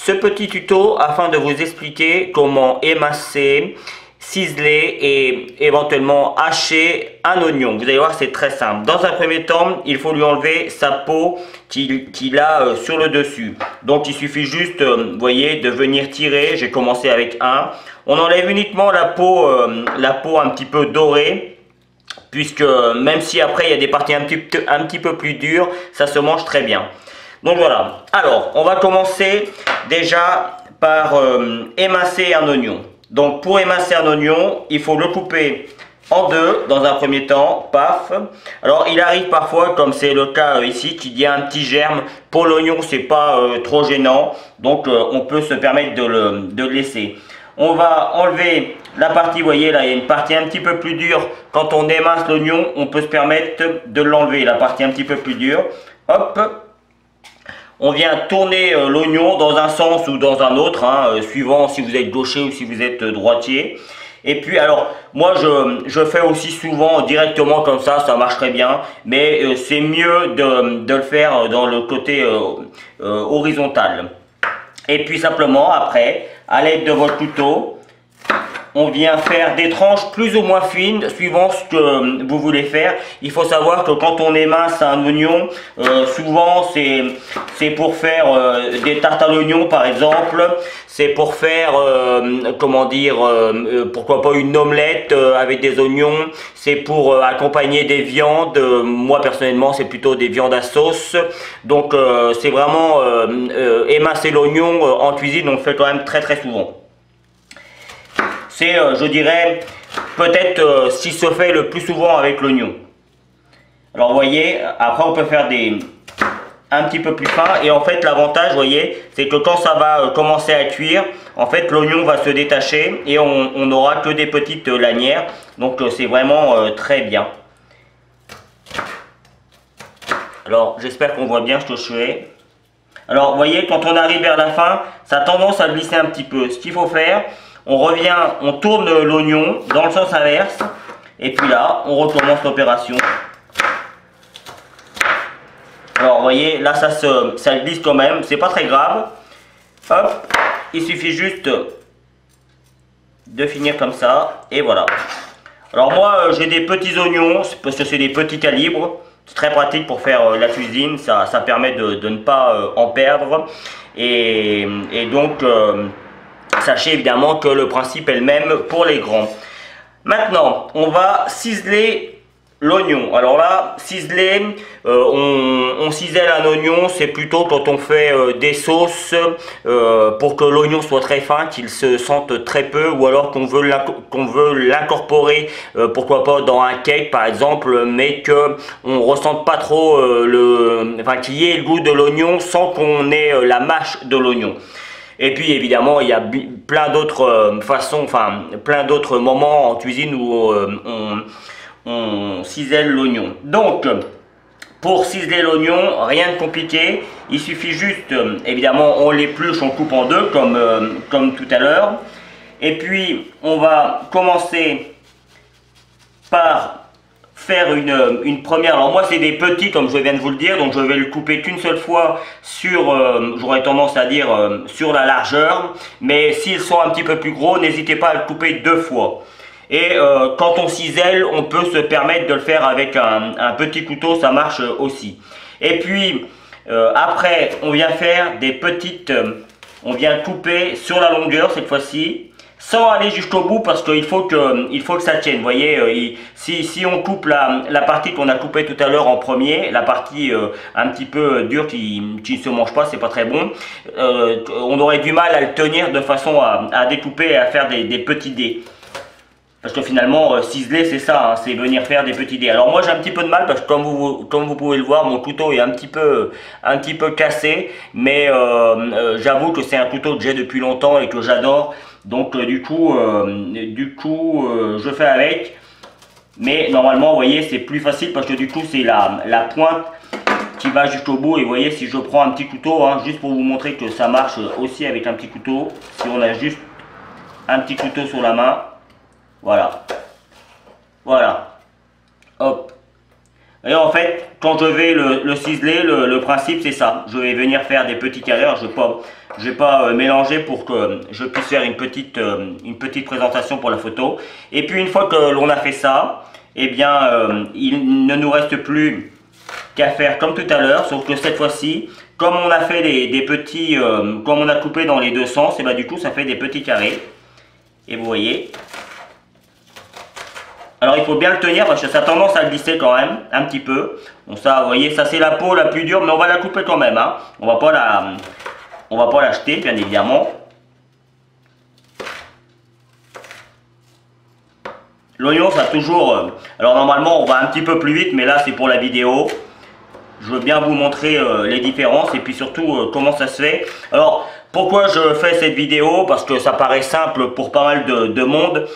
ce petit tuto afin de vous expliquer comment émasser, ciseler et éventuellement hacher un oignon. Vous allez voir, c'est très simple. Dans un premier temps, il faut lui enlever sa peau qu'il a sur le dessus. Donc il suffit juste, vous voyez, de venir tirer. J'ai commencé avec un. On enlève uniquement la peau un petit peu dorée, puisque même si après il y a des parties un petit peu plus dures, ça se mange très bien. Donc voilà. Alors, on va commencer déjà par émasser un oignon. Donc pour émasser un oignon, il faut le couper en deux dans un premier temps, paf. Alors il arrive parfois, comme c'est le cas ici, qu'il y a un petit germe. Pour l'oignon, c'est pas trop gênant, donc on peut se permettre de le laisser. On va enlever la partie, vous voyez là, il y a une partie un petit peu plus dure. Quand on émasse l'oignon, on peut se permettre de l'enlever, la partie un petit peu plus dure. Hop. On vient tourner l'oignon dans un sens ou dans un autre, suivant si vous êtes gaucher ou si vous êtes droitier. Et puis alors, moi je fais aussi souvent directement comme ça marche très bien. Mais c'est mieux de le faire dans le côté horizontal. Et puis simplement après, à l'aide de votre couteau, on vient faire des tranches plus ou moins fines suivant ce que vous voulez faire. Il faut savoir que quand on émince un oignon, souvent c'est pour faire des tartes à l'oignon par exemple. C'est pour faire, comment dire, pourquoi pas une omelette avec des oignons. C'est pour accompagner des viandes. Moi personnellement c'est plutôt des viandes à sauce. Donc c'est vraiment émincer l'oignon en cuisine, on le fait quand même très souvent. C'est, je dirais, peut-être ce qui se fait le plus souvent avec l'oignon. Alors, vous voyez, après on peut faire un petit peu plus fin. Et en fait, l'avantage, vous voyez, c'est que quand ça va commencer à cuire, en fait, l'oignon va se détacher et on n'aura que des petites lanières. Donc, c'est vraiment très bien. Alors, j'espère qu'on voit bien ce que je fais. Alors, vous voyez, quand on arrive vers la fin, ça a tendance à glisser un petit peu. Ce qu'il faut faire, on revient, on tourne l'oignon dans le sens inverse. Et puis là, on recommence l'opération. Alors, vous voyez, là, ça glisse quand même. C'est pas très grave. Hop, il suffit juste de finir comme ça. Et voilà. Alors, moi, j'ai des petits oignons, parce que c'est des petits calibres. C'est très pratique pour faire la cuisine. Ça permet de ne pas en perdre. Et donc... sachez évidemment que le principe est le même pour les grands. Maintenant, on va ciseler l'oignon. Alors là, ciseler, on cisèle un oignon, c'est plutôt quand on fait des sauces pour que l'oignon soit très fin, qu'il se sente très peu, ou alors qu'on veut l'incorporer, pourquoi pas dans un cake par exemple, mais que on ressente pas trop qu'il y ait le goût de l'oignon sans qu'on ait la mâche de l'oignon. Et puis évidemment, il y a plein d'autres façons, plein d'autres moments en cuisine où on cisèle l'oignon. Donc, pour ciseler l'oignon, rien de compliqué. Il suffit juste, évidemment, on l'épluche, on coupe en deux comme tout à l'heure. Et puis, on va commencer par faire une première. Alors moi c'est des petits comme je viens de vous le dire, donc je vais le couper qu'une seule fois sur, j'aurais tendance à dire sur la largeur, mais s'ils sont un petit peu plus gros, n'hésitez pas à le couper deux fois. Et quand on cisèle, on peut se permettre de le faire avec un petit couteau, ça marche aussi. Et puis après on vient faire des petites, on vient couper sur la longueur cette fois-ci, sans aller jusqu'au bout parce qu'il faut que ça tienne. Vous voyez, si on coupe la partie qu'on a coupée tout à l'heure en premier, la partie un petit peu dure qui ne se mange pas, c'est pas très bon, on aurait du mal à le tenir de façon à découper et à faire des petits dés. Parce que finalement, ciseler c'est ça, c'est venir faire des petits dés. Alors moi j'ai un petit peu de mal parce que comme vous pouvez le voir, mon couteau est un petit peu cassé. Mais j'avoue que c'est un couteau que j'ai depuis longtemps et que j'adore. Donc du coup, je fais avec. Mais normalement, vous voyez, c'est plus facile parce que du coup c'est la pointe qui va jusqu'au bout. Et vous voyez, si je prends un petit couteau, juste pour vous montrer que ça marche aussi avec un petit couteau. Si on a juste un petit couteau sur la main. Voilà, voilà, hop, Et en fait, quand je vais le ciseler, le principe c'est ça. Je vais venir faire des petits carrés. Alors, je vais pas mélanger pour que je puisse faire une petite présentation pour la photo. Et puis une fois que l'on a fait ça, eh bien, il ne nous reste plus qu'à faire comme tout à l'heure, sauf que cette fois-ci, comme on a fait des petits, comme on a coupé dans les deux sens, et bien du coup ça fait des petits carrés. Et vous voyez. Alors il faut bien le tenir parce que ça a tendance à glisser quand même, un petit peu. Bon ça, vous voyez, ça c'est la peau la plus dure, mais on va la couper quand même. Hein. On va pas la jeter, bien évidemment. L'oignon, ça a toujours... alors normalement, on va un petit peu plus vite, mais là c'est pour la vidéo. Je veux bien vous montrer les différences et puis surtout comment ça se fait. Alors, pourquoi je fais cette vidéo? Parce que ça paraît simple pour pas mal de monde.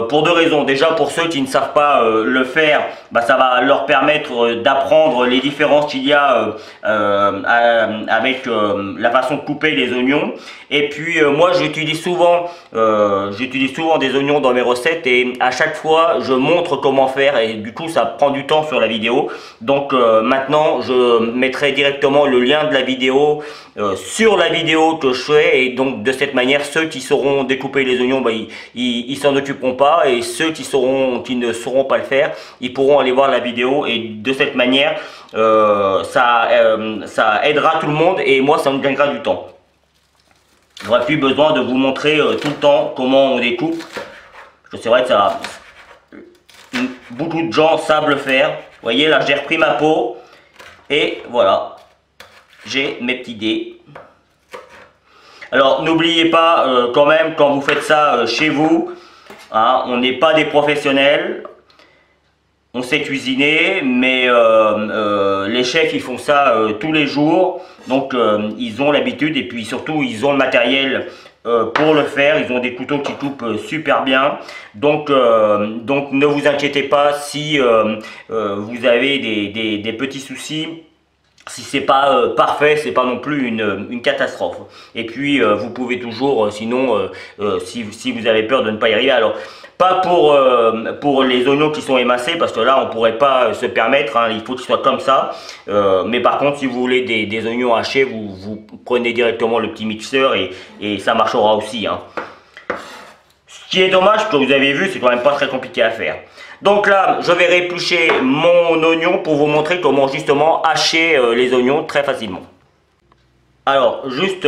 Pour deux raisons. Déjà, pour ceux qui ne savent pas le faire, bah, ça va leur permettre d'apprendre les différences qu'il y a avec la façon de couper les oignons. Et puis, moi, j'utilise souvent des oignons dans mes recettes et à chaque fois, je montre comment faire et du coup, ça prend du temps sur la vidéo. Donc, maintenant, je mettrai directement le lien de la vidéo sur la vidéo que je fais et donc de cette manière ceux qui sauront découper les oignons bah, ils s'en occuperont pas et ceux qui ne sauront pas le faire ils pourront aller voir la vidéo et de cette manière ça aidera tout le monde et moi ça me gagnera du temps. J'aurai plus besoin de vous montrer tout le temps comment on découpe. C'est vrai que ça beaucoup de gens savent le faire. Vous voyez là j'ai repris ma peau et voilà. J'ai mes petits dés. Alors n'oubliez pas quand même quand vous faites ça chez vous, hein, on n'est pas des professionnels, on sait cuisiner, mais les chefs ils font ça tous les jours, donc ils ont l'habitude et puis surtout ils ont le matériel pour le faire, ils ont des couteaux qui coupent super bien, donc ne vous inquiétez pas si vous avez des petits soucis. Si c'est pas parfait, c'est pas non plus une catastrophe. Et puis vous pouvez toujours, sinon, si vous avez peur de ne pas y arriver, alors pas pour les oignons qui sont émincés, parce que là on pourrait pas se permettre, hein, il faut qu'ils soient comme ça. Mais par contre, si vous voulez des oignons hachés, vous prenez directement le petit mixeur et ça marchera aussi. Hein. Ce qui est dommage, que vous avez vu, c'est quand même pas très compliqué à faire. Donc là, je vais rééplucher mon oignon pour vous montrer comment justement hacher les oignons très facilement. Alors, juste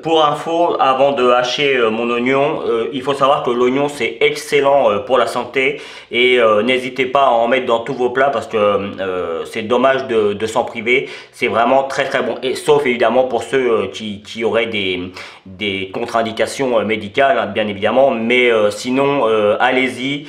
pour info, avant de hacher mon oignon, il faut savoir que l'oignon c'est excellent pour la santé et n'hésitez pas à en mettre dans tous vos plats parce que c'est dommage de s'en priver. C'est vraiment très très bon, et sauf évidemment pour ceux qui auraient des contre-indications médicales, hein, bien évidemment, mais sinon allez-y.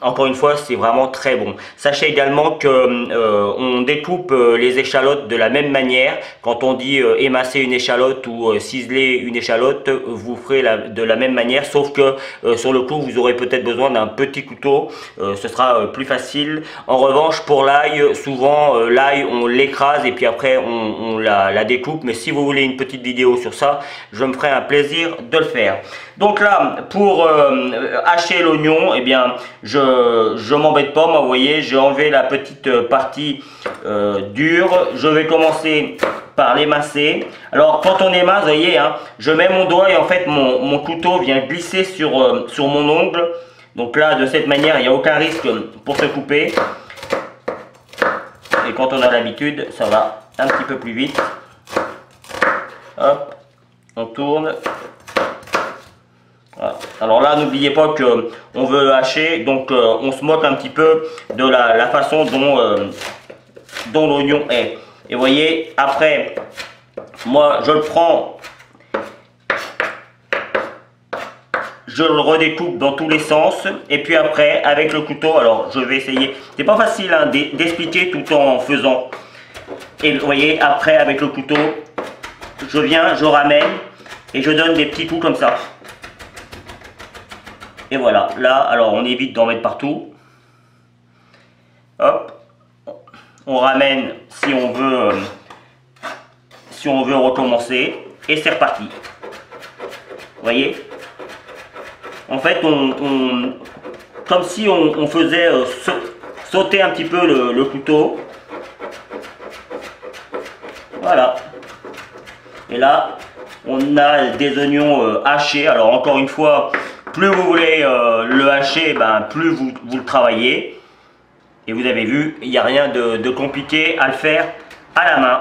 Encore une fois, c'est vraiment très bon. Sachez également que on découpe les échalotes de la même manière. Quand on dit émincer une échalote ou ciseler une échalote, vous ferez de la même manière, sauf que sur le coup vous aurez peut-être besoin d'un petit couteau, ce sera plus facile. En revanche pour l'ail, souvent l'ail on l'écrase et puis après on la découpe, mais si vous voulez une petite vidéo sur ça, je me ferai un plaisir de le faire. Donc là, pour hacher l'oignon, eh bien je m'embête pas, moi vous voyez, j'ai enlevé la petite partie dure. Je vais commencer par l'émincer. Alors quand on émince, vous voyez, hein, je mets mon doigt et en fait mon couteau vient glisser sur mon ongle. Donc là, de cette manière, il n'y a aucun risque pour se couper. Et quand on a l'habitude, ça va un petit peu plus vite. Hop, on tourne. Voilà. Alors là, n'oubliez pas que on veut hacher, donc on se moque un petit peu de la façon dont l'oignon est. Et vous voyez, après, moi je le prends, je le redécoupe dans tous les sens, et puis après, avec le couteau, alors je vais essayer, c'est pas facile hein, d'expliquer tout en faisant. Et vous voyez, après, avec le couteau, je viens, je ramène, et je donne des petits coups comme ça. Et voilà, là, alors on évite d'en mettre partout. Hop. On ramène si on veut recommencer et c'est reparti. Vous voyez, en fait comme si on faisait sauter un petit peu le couteau Voilà. Et là, on a des oignons hachés. Alors encore une fois, plus vous voulez le hacher, ben, plus vous le travaillez. Et vous avez vu, il n'y a rien de compliqué à le faire à la main.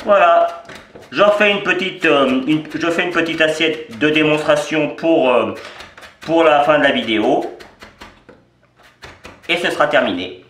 Voilà. J'en fais une petite assiette de démonstration pour la fin de la vidéo. Et ce sera terminé.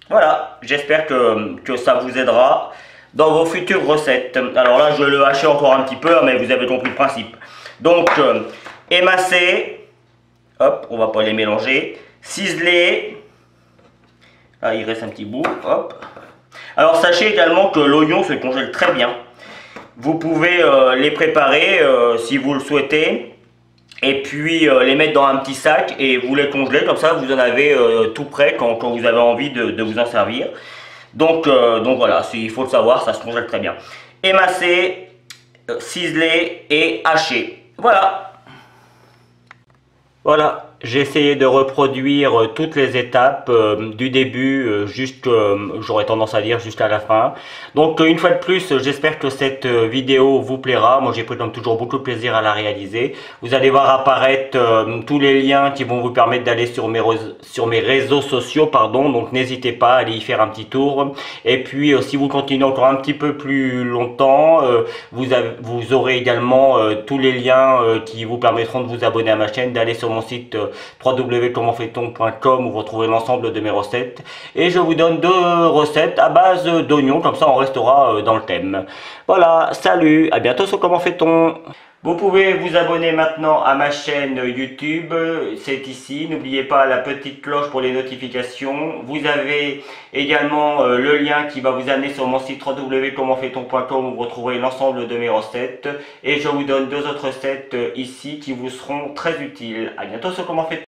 Voilà, j'espère que ça vous aidera dans vos futures recettes. Alors là, je le hachais encore un petit peu, mais vous avez compris le principe. Donc, émasser, hop, on va pas les mélanger, ciseler, ah, il reste un petit bout, hop. Alors sachez également que l'oignon se congèle très bien. Vous pouvez les préparer si vous le souhaitez. Et puis les mettre dans un petit sac et vous les congeler, comme ça vous en avez tout prêt quand vous avez envie de vous en servir. Donc voilà, il faut le savoir, ça se congèle très bien. Émasser, ciseler et hacher. Voilà. Voilà, j'ai essayé de reproduire toutes les étapes du début j'aurais tendance à dire jusqu'à la fin. Donc une fois de plus, j'espère que cette vidéo vous plaira. Moi j'ai pris comme toujours beaucoup de plaisir à la réaliser. Vous allez voir apparaître tous les liens qui vont vous permettre d'aller sur mes réseaux sociaux, pardon. Donc n'hésitez pas à aller y faire un petit tour. Et puis si vous continuez encore un petit peu plus longtemps, vous aurez également tous les liens qui vous permettront de vous abonner à ma chaîne, d'aller sur mon site www.commentfaiton.com où vous retrouvez l'ensemble de mes recettes. Et je vous donne 2 recettes à base d'oignons, comme ça on restera dans le thème. Voilà, salut, à bientôt sur Comment fait-on. Vous pouvez vous abonner maintenant à ma chaîne YouTube, c'est ici. N'oubliez pas la petite cloche pour les notifications. Vous avez également le lien qui va vous amener sur mon site www.commentfaiton.com où vous retrouverez l'ensemble de mes recettes. Et je vous donne 2 autres recettes ici qui vous seront très utiles. À bientôt sur Comment fait-on.